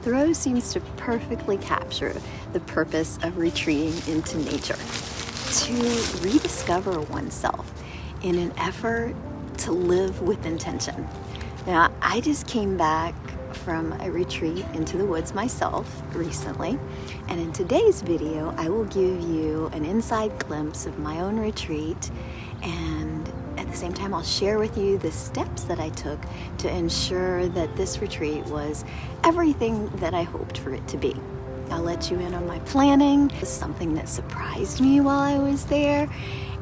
Thoreau seems to perfectly capture the purpose of retreating into nature, to rediscover oneself in an effort to live with intention. Now, I just came back from a retreat into the woods myself recently, and in today's video, I will give you an inside glimpse of my own retreat, and at the same time, I'll share with you the steps that I took to ensure that this retreat was everything that I hoped for it to be. I'll let you in on my planning, something that surprised me while I was there,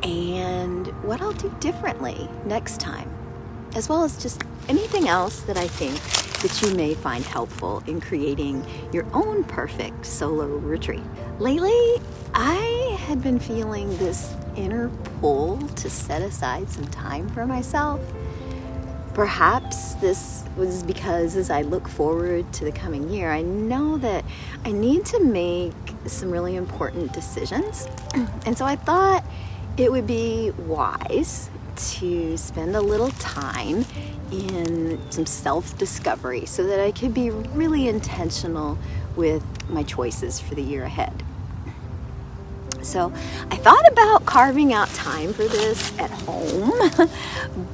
and what I'll do differently next time, as well as just anything else that I think that you may find helpful in creating your own perfect solo retreat. Lately, I had been feeling this inner pull to set aside some time for myself. Perhaps this was because as I look forward to the coming year, I know that I need to make some really important decisions. And so I thought it would be wise to spend a little time in some self-discovery so that I could be really intentional with my choices for the year ahead. So I thought about carving out time for this at home,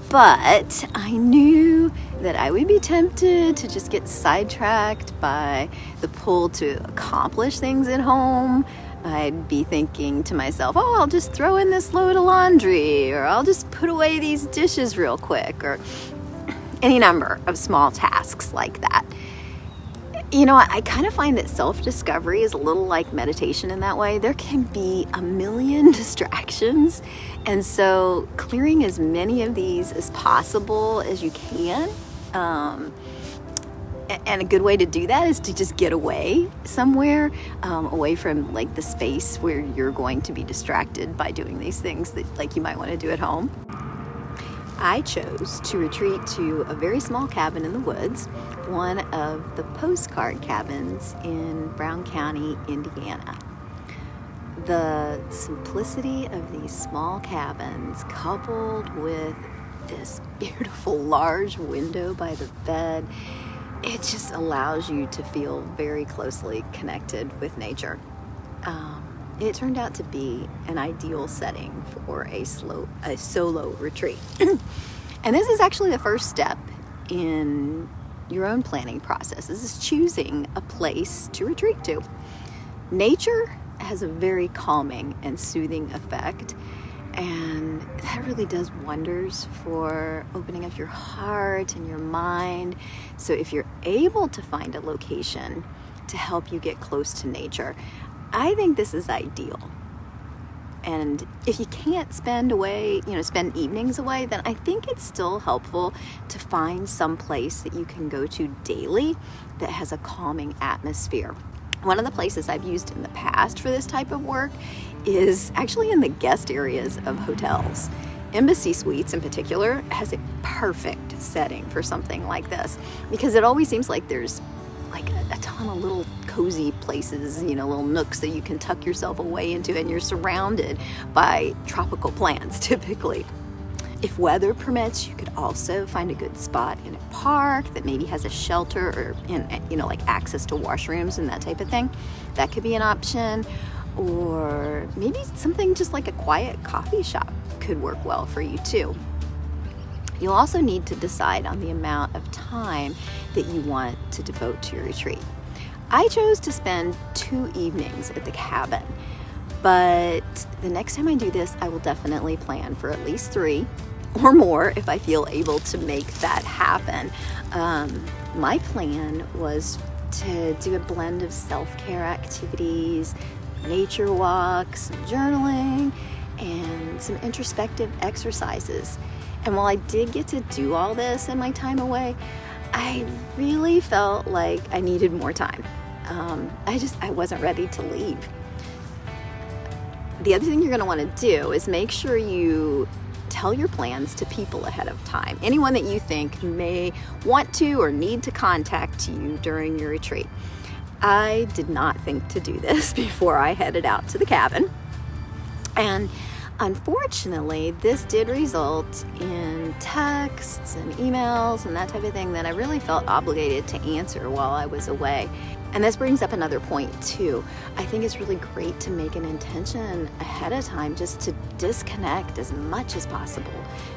but I knew that I would be tempted to just get sidetracked by the pull to accomplish things at home. I'd be thinking to myself, oh, I'll just throw in this load of laundry, or I'll just put away these dishes real quick, or any number of small tasks like that. You know, I kind of find that self-discovery is a little like meditation in that way. There can be a million distractions, and so clearing as many of these as possible as you can. And a good way to do that is to just get away somewhere, away from like the space where you're going to be distracted by doing these things that like you might want to do at home. I chose to retreat to a very small cabin in the woods, one of the postcard cabins in Brown County, Indiana. The simplicity of these small cabins, coupled with this beautiful large window by the bed, it just allows you to feel very closely connected with nature. It turned out to be an ideal setting for a solo retreat. And this is actually the first step in your own planning process. This is choosing a place to retreat to. Nature has a very calming and soothing effect, and that really does wonders for opening up your heart and your mind. So if you're able to find a location to help you get close to nature, I think this is ideal. And if you can't spend evenings away, then I think it's still helpful to find some place that you can go to daily that has a calming atmosphere. One of the places I've used in the past for this type of work is actually in the guest areas of hotels. Embassy Suites in particular has a perfect setting for something like this, because it always seems like there's like a ton of little cozy places, little nooks that you can tuck yourself away into, and you're surrounded by tropical plants typically. If weather permits, you could also find a good spot in a park that maybe has a shelter or like access to washrooms and that type of thing. That could be an option. Or maybe something just like a quiet coffee shop could work well for you too. You'll also need to decide on the amount of time that you want to devote to your retreat. I chose to spend 2 evenings at the cabin, but the next time I do this, I will definitely plan for at least 3 or more if I feel able to make that happen. My plan was to do a blend of self-care activities, nature walks, some journaling, and some introspective exercises. And while I did get to do all this in my time away, I really felt like I needed more time. I wasn't ready to leave. The other thing you're going to want to do is make sure you tell your plans to people ahead of time. Anyone that you think may want to or need to contact you during your retreat. I did not think to do this before I headed out to the cabin. And unfortunately, this did result in texts and emails and that type of thing that I really felt obligated to answer while I was away. And this brings up another point too. I think it's really great to make an intention ahead of time just to disconnect as much as possible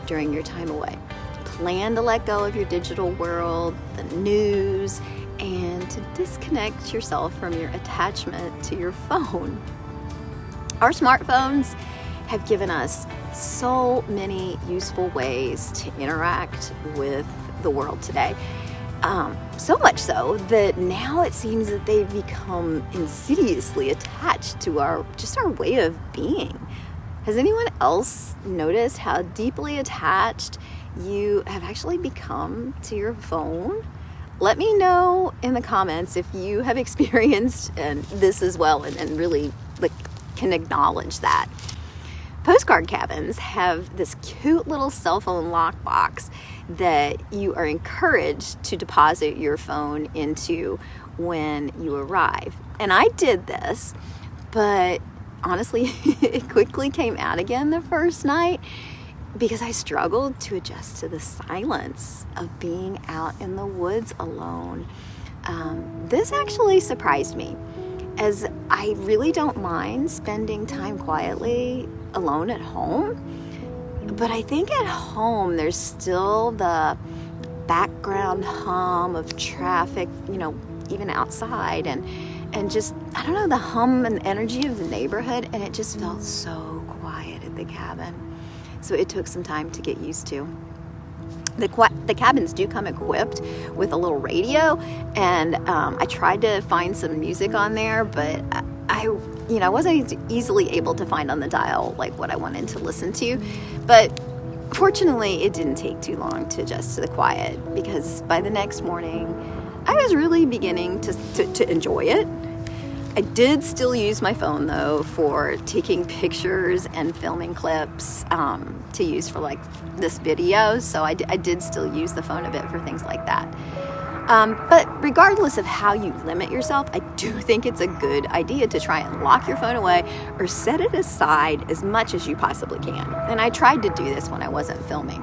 during your time away. Plan to let go of your digital world, the news, and to disconnect yourself from your attachment to your phone. Our smartphones have given us so many useful ways to interact with the world today. So much so that now it seems that they've become insidiously attached to our way of being. Has anyone else noticed how deeply attached you have actually become to your phone? Let me know in the comments if you have experienced this as well and really can acknowledge that. Postcard cabins have this cute little cell phone lockbox that you are encouraged to deposit your phone into when you arrive. And I did this, but honestly, it quickly came out again the first night because I struggled to adjust to the silence of being out in the woods alone. This actually surprised me, as I really don't mind spending time quietly alone at home. But I think at home there's still the background hum of traffic, even outside, and just, I don't know, the hum and energy of the neighborhood, and it just felt so quiet at the cabin. So it took some time to get used to. The cabins do come equipped with a little radio, and I tried to find some music on there, but I wasn't easily able to find on the dial like what I wanted to listen to. But fortunately, it didn't take too long to adjust to the quiet, because by the next morning, I was really beginning to enjoy it. I did still use my phone though for taking pictures and filming clips to use for this video. So I did still use the phone a bit for things like that. But regardless of how you limit yourself, I do think it's a good idea to try and lock your phone away or set it aside as much as you possibly can. And I tried to do this when I wasn't filming.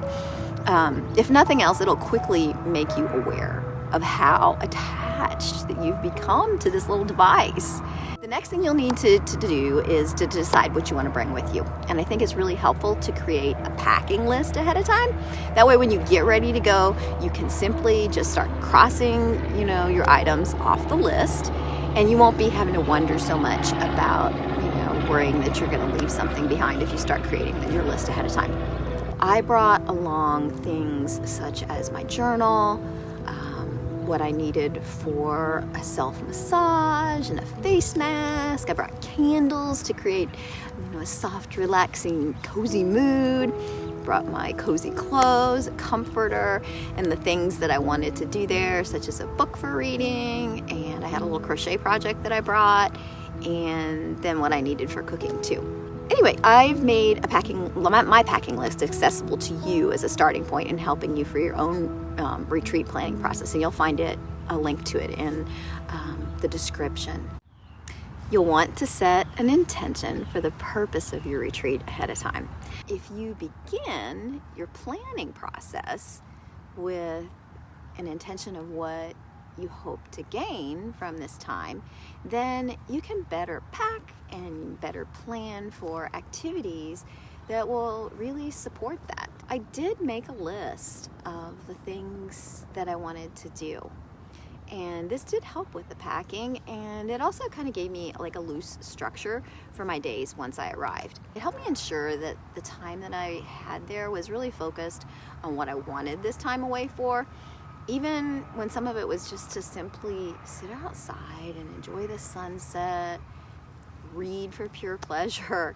If nothing else, it'll quickly make you aware of how attached that you've become to this little device. The next thing you'll need to do is to decide what you want to bring with you. And I think it's really helpful to create a packing list ahead of time. That way when you get ready to go, you can simply just start crossing, your items off the list, and you won't be having to wonder so much about, worrying that you're going to leave something behind if you start creating your list ahead of time. I brought along things such as my journal, what I needed for a self-massage and a face mask. I brought candles to create, a soft, relaxing, cozy mood. Brought my cozy clothes, a comforter, and the things that I wanted to do there, such as a book for reading, and I had a little crochet project that I brought, and then what I needed for cooking too. Anyway, I've made my packing list accessible to you as a starting point in helping you for your own retreat planning process, and you'll find a link to it in the description. You'll want to set an intention for the purpose of your retreat ahead of time. If you begin your planning process with an intention of what you hope to gain from this time, then you can better pack and better plan for activities that will really support that. I did make a list of the things that I wanted to do, and this did help with the packing, and it also kind of gave me a loose structure for my days once I arrived. It helped me ensure that the time that I had there was really focused on what I wanted this time away for, even when some of it was just to simply sit outside and enjoy the sunset, read for pure pleasure,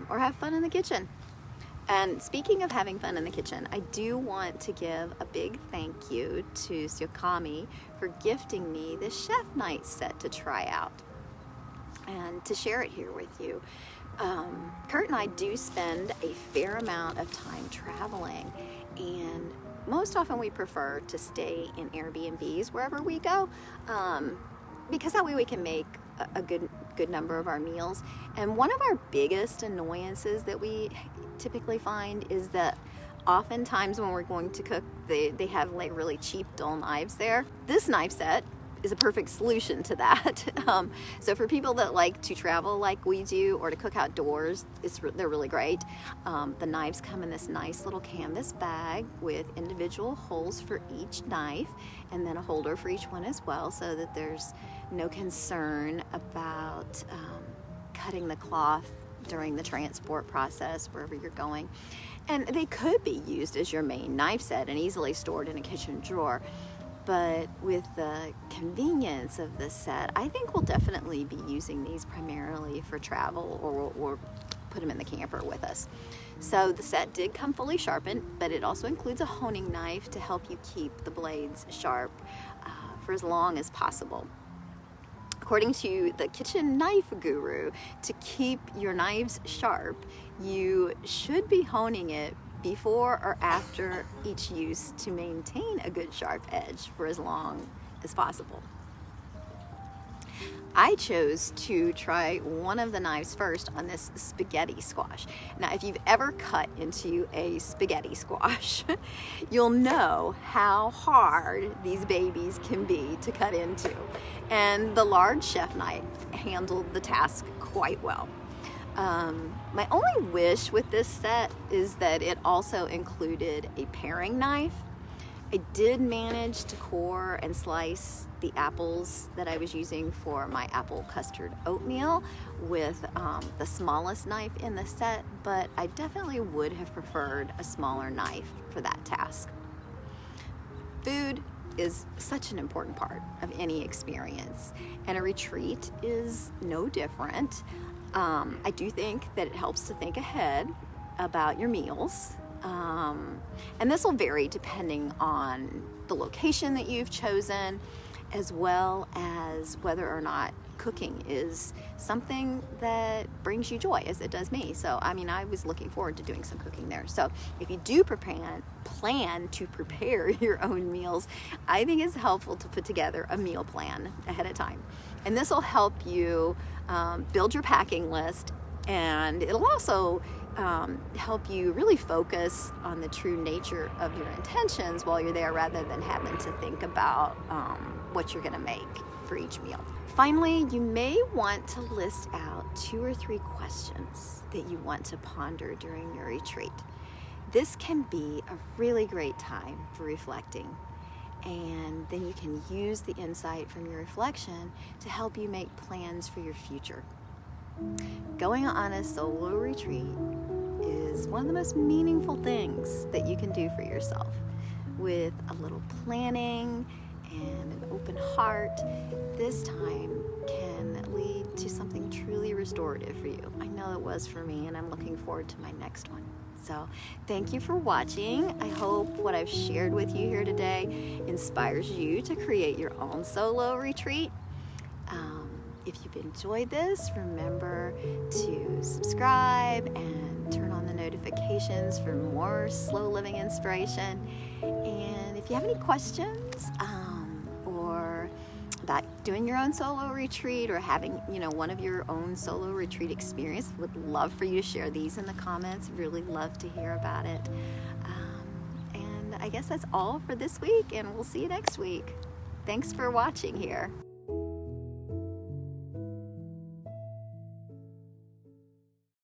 or have fun in the kitchen. And speaking of having fun in the kitchen, I do want to give a big thank you to Syokami for gifting me the chef night set to try out and to share it here with you. Kurt and I do spend a fair amount of time traveling, and most often we prefer to stay in Airbnbs wherever we go, because that way we can make a good number of our meals. And one of our biggest annoyances that we typically find is that oftentimes when we're going to cook, they have like really cheap dull knives there. This knife set is a perfect solution to that. So for people that like to travel like we do, or to cook outdoors, they're really great. The knives come in this nice little canvas bag with individual holes for each knife, and then a holder for each one as well, so that there's no concern about cutting the cloth during the transport process wherever you're going. And they could be used as your main knife set and easily stored in a kitchen drawer. But with the convenience of this set, I think we'll definitely be using these primarily for travel, or put them in the camper with us. So the set did come fully sharpened, but it also includes a honing knife to help you keep the blades sharp for as long as possible. According to the kitchen knife guru, to keep your knives sharp, you should be honing it before or after each use to maintain a good sharp edge for as long as possible. I chose to try one of the knives first on this spaghetti squash. Now, if you've ever cut into a spaghetti squash, you'll know how hard these babies can be to cut into. And the large chef knife handled the task quite well. My only wish with this set is that it also included a paring knife. I did manage to core and slice the apples that I was using for my apple custard oatmeal with the smallest knife in the set, but I definitely would have preferred a smaller knife for that task. Food is such an important part of any experience, and a retreat is no different. I do think that it helps to think ahead about your meals. And this will vary depending on the location that you've chosen, as well as whether or not cooking is something that brings you joy, as it does me. So, I was looking forward to doing some cooking there. So if you do plan to prepare your own meals, I think it's helpful to put together a meal plan ahead of time. And this will help you build your packing list, and it'll also help you really focus on the true nature of your intentions while you're there, rather than having to think about what you're going to make for each meal. Finally, you may want to list out 2 or 3 questions that you want to ponder during your retreat. This can be a really great time for reflecting, and then you can use the insight from your reflection to help you make plans for your future. Going on a solo retreat is one of the most meaningful things that you can do for yourself. With a little planning and an open heart, this time can lead to something truly restorative for you. I know it was for me, and I'm looking forward to my next one. So thank you for watching. I hope what I've shared with you here today inspires you to create your own solo retreat. If you've enjoyed this, remember to subscribe and turn on the notifications for more slow living inspiration. And if you have any questions or about doing your own solo retreat, or having one of your own solo retreat experience, would love for you to share these in the comments. Really love to hear about it. And I guess that's all for this week, and we'll see you next week. Thanks for watching here.